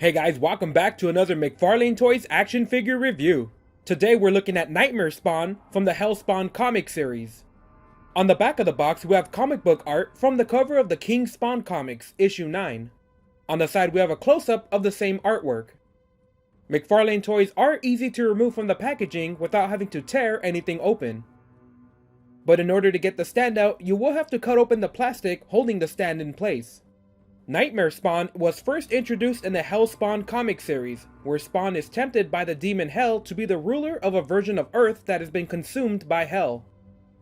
Hey guys, welcome back to another McFarlane Toys action figure review. Today we're looking at Nightmare Spawn from the Hellspawn comic series. On the back of the box we have comic book art from the cover of the King Spawn Comics, issue 9. On the side we have a close-up of the same artwork. McFarlane toys are easy to remove from the packaging without having to tear anything open. But in order to get the stand out, you will have to cut open the plastic holding the stand in place. Nightmare Spawn was first introduced in the Hellspawn comic series, where Spawn is tempted by the demon Hell to be the ruler of a version of Earth that has been consumed by Hell.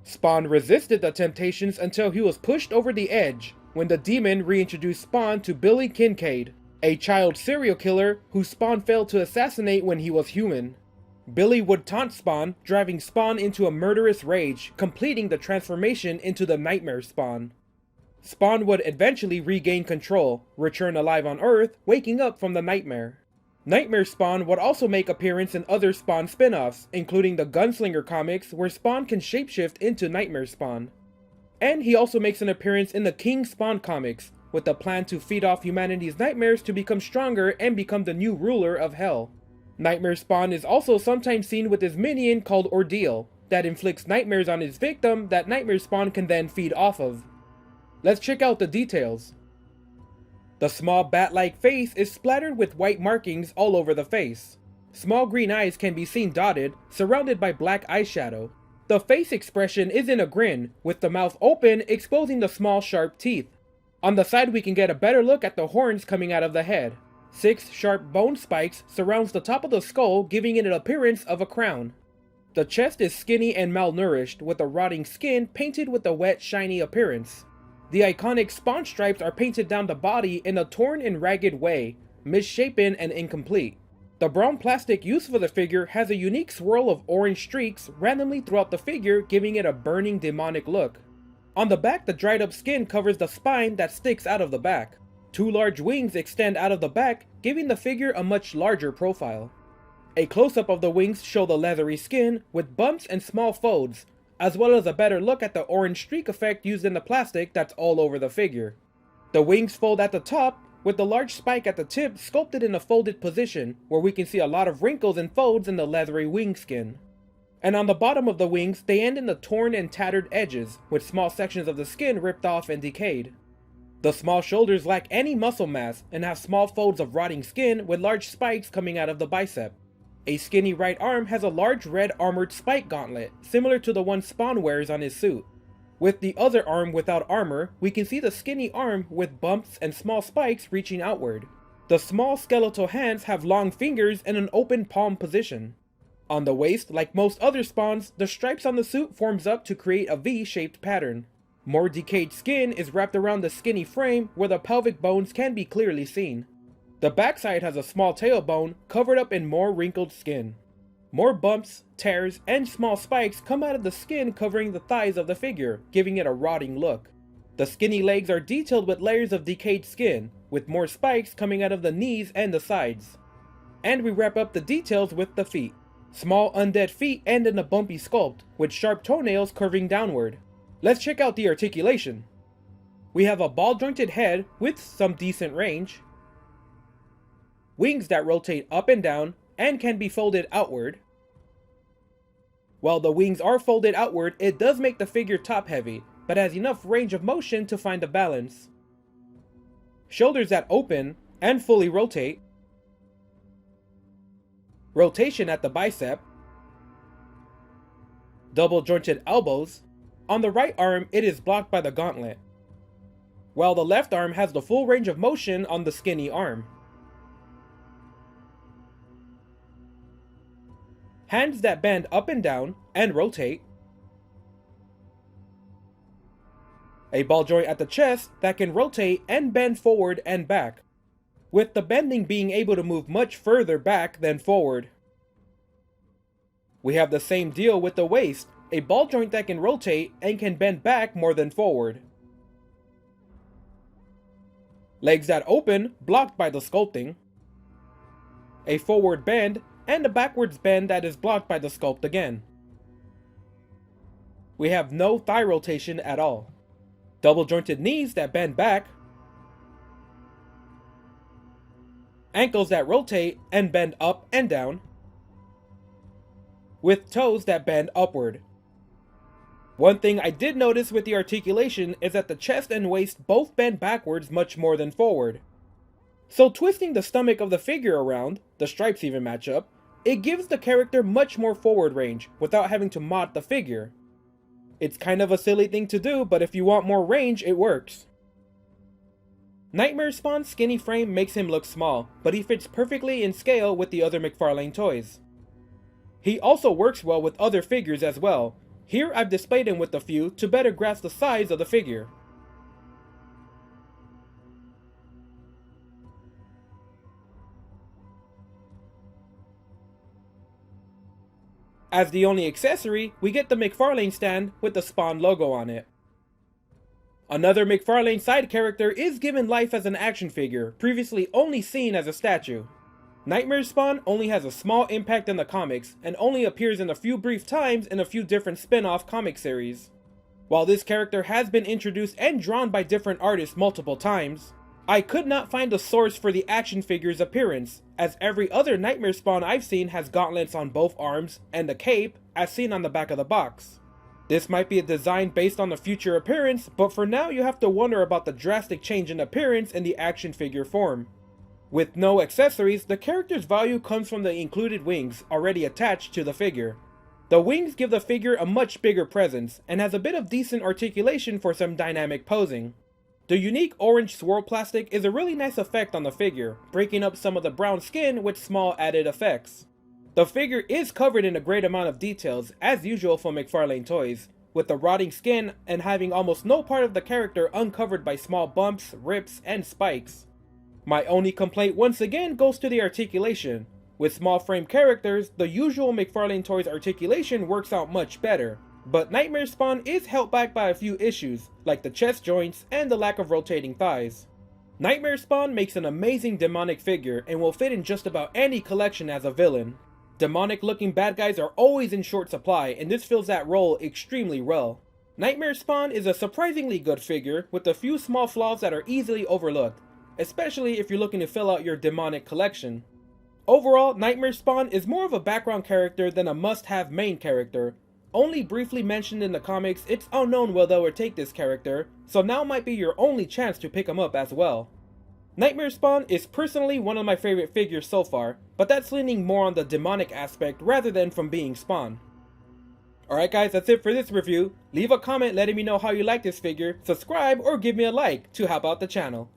Spawn resisted the temptations until he was pushed over the edge, when the demon reintroduced Spawn to Billy Kincaid, a child serial killer who Spawn failed to assassinate when he was human. Billy would taunt Spawn, driving Spawn into a murderous rage, completing the transformation into the Nightmare Spawn. Spawn would eventually regain control, return alive on Earth, waking up from the nightmare. Nightmare Spawn would also make appearance in other Spawn spin-offs, including the Gunslinger comics where Spawn can shapeshift into Nightmare Spawn. And he also makes an appearance in the King Spawn comics, with the plan to feed off humanity's nightmares to become stronger and become the new ruler of Hell. Nightmare Spawn is also sometimes seen with his minion called Ordeal, that inflicts nightmares on his victim that Nightmare Spawn can then feed off of. Let's check out the details. The small bat-like face is splattered with white markings all over the face. Small green eyes can be seen dotted, surrounded by black eyeshadow. The face expression is in a grin, with the mouth open exposing the small sharp teeth. On the side we can get a better look at the horns coming out of the head. 6 sharp bone spikes surrounds the top of the skull, giving it an appearance of a crown. The chest is skinny and malnourished, with the rotting skin painted with a wet, shiny appearance. The iconic Spawn stripes are painted down the body in a torn and ragged way, misshapen and incomplete. The brown plastic used for the figure has a unique swirl of orange streaks randomly throughout the figure, giving it a burning demonic look. On the back, the dried up skin covers the spine that sticks out of the back. 2 large wings extend out of the back, giving the figure a much larger profile. A close-up of the wings show the leathery skin, with bumps and small folds, as well as a better look at the orange streak effect used in the plastic that's all over the figure. The wings fold at the top, with the large spike at the tip sculpted in a folded position, where we can see a lot of wrinkles and folds in the leathery wing skin. And on the bottom of the wings, they end in the torn and tattered edges, with small sections of the skin ripped off and decayed. The small shoulders lack any muscle mass and have small folds of rotting skin with large spikes coming out of the bicep. A skinny right arm has a large red armored spike gauntlet, similar to the one Spawn wears on his suit. With the other arm without armor, we can see the skinny arm with bumps and small spikes reaching outward. The small skeletal hands have long fingers in an open palm position. On the waist, like most other Spawns, the stripes on the suit forms up to create a V-shaped pattern. More decayed skin is wrapped around the skinny frame where the pelvic bones can be clearly seen. The backside has a small tailbone covered up in more wrinkled skin. More bumps, tears, and small spikes come out of the skin covering the thighs of the figure, giving it a rotting look. The skinny legs are detailed with layers of decayed skin, with more spikes coming out of the knees and the sides. And we wrap up the details with the feet. Small undead feet end in a bumpy sculpt, with sharp toenails curving downward. Let's check out the articulation. We have a ball-jointed head with some decent range, wings that rotate up and down and can be folded outward. While the wings are folded outward, it does make the figure top-heavy, but has enough range of motion to find a balance. Shoulders that open and fully rotate. Rotation at the bicep. Double-jointed elbows. On the right arm, it is blocked by the gauntlet, while the left arm has the full range of motion on the skinny arm. Hands that bend up and down and rotate. A ball joint at the chest that can rotate and bend forward and back, with the bending being able to move much further back than forward. We have the same deal with the waist, a ball joint that can rotate and can bend back more than forward. Legs that open, blocked by the sculpting. A forward bend and a backwards bend that is blocked by the sculpt again. We have no thigh rotation at all. Double jointed knees that bend back. ankles that rotate and bend up and down, with toes that bend upward. One thing I did notice with the articulation is that the chest and waist both bend backwards much more than forward. So twisting the stomach of the figure around, the stripes even match up, it gives the character much more forward range without having to mod the figure. It's kind of a silly thing to do, but if you want more range, it works. Nightmare Spawn's skinny frame makes him look small, but he fits perfectly in scale with the other McFarlane toys. He also works well with other figures as well. Here I've displayed him with a few to better grasp the size of the figure. As the only accessory, we get the McFarlane stand with the Spawn logo on it. Another McFarlane side character is given life as an action figure, previously only seen as a statue. Nightmare Spawn only has a small impact in the comics, and only appears in a few brief times in a few different spin-off comic series. While this character has been introduced and drawn by different artists multiple times, I could not find a source for the action figure's appearance, as every other Nightmare Spawn I've seen has gauntlets on both arms and a cape, as seen on the back of the box. This might be a design based on the future appearance, but for now you have to wonder about the drastic change in appearance in the action figure form. With no accessories, the character's value comes from the included wings already attached to the figure. The wings give the figure a much bigger presence, and has a bit of decent articulation for some dynamic posing. The unique orange swirl plastic is a really nice effect on the figure, breaking up some of the brown skin with small added effects. The figure is covered in a great amount of details, as usual for McFarlane toys, with the rotting skin and having almost no part of the character uncovered by small bumps, rips, and spikes. My only complaint once again goes to the articulation. With small frame characters, the usual McFarlane toys articulation works out much better. But Nightmare Spawn is held back by a few issues, like the chest joints and the lack of rotating thighs. Nightmare Spawn makes an amazing demonic figure and will fit in just about any collection as a villain. Demonic looking bad guys are always in short supply, and this fills that role extremely well. Nightmare Spawn is a surprisingly good figure with a few small flaws that are easily overlooked, especially if you're looking to fill out your demonic collection. Overall, Nightmare Spawn is more of a background character than a must-have main character. Only briefly mentioned in the comics, it's unknown where they'll take this character, so now might be your only chance to pick him up as well. Nightmare Spawn is personally one of my favorite figures so far, but that's leaning more on the demonic aspect rather than from being Spawn. Alright guys, that's it for this review. Leave a comment letting me know how you like this figure, subscribe or give me a like to help out the channel.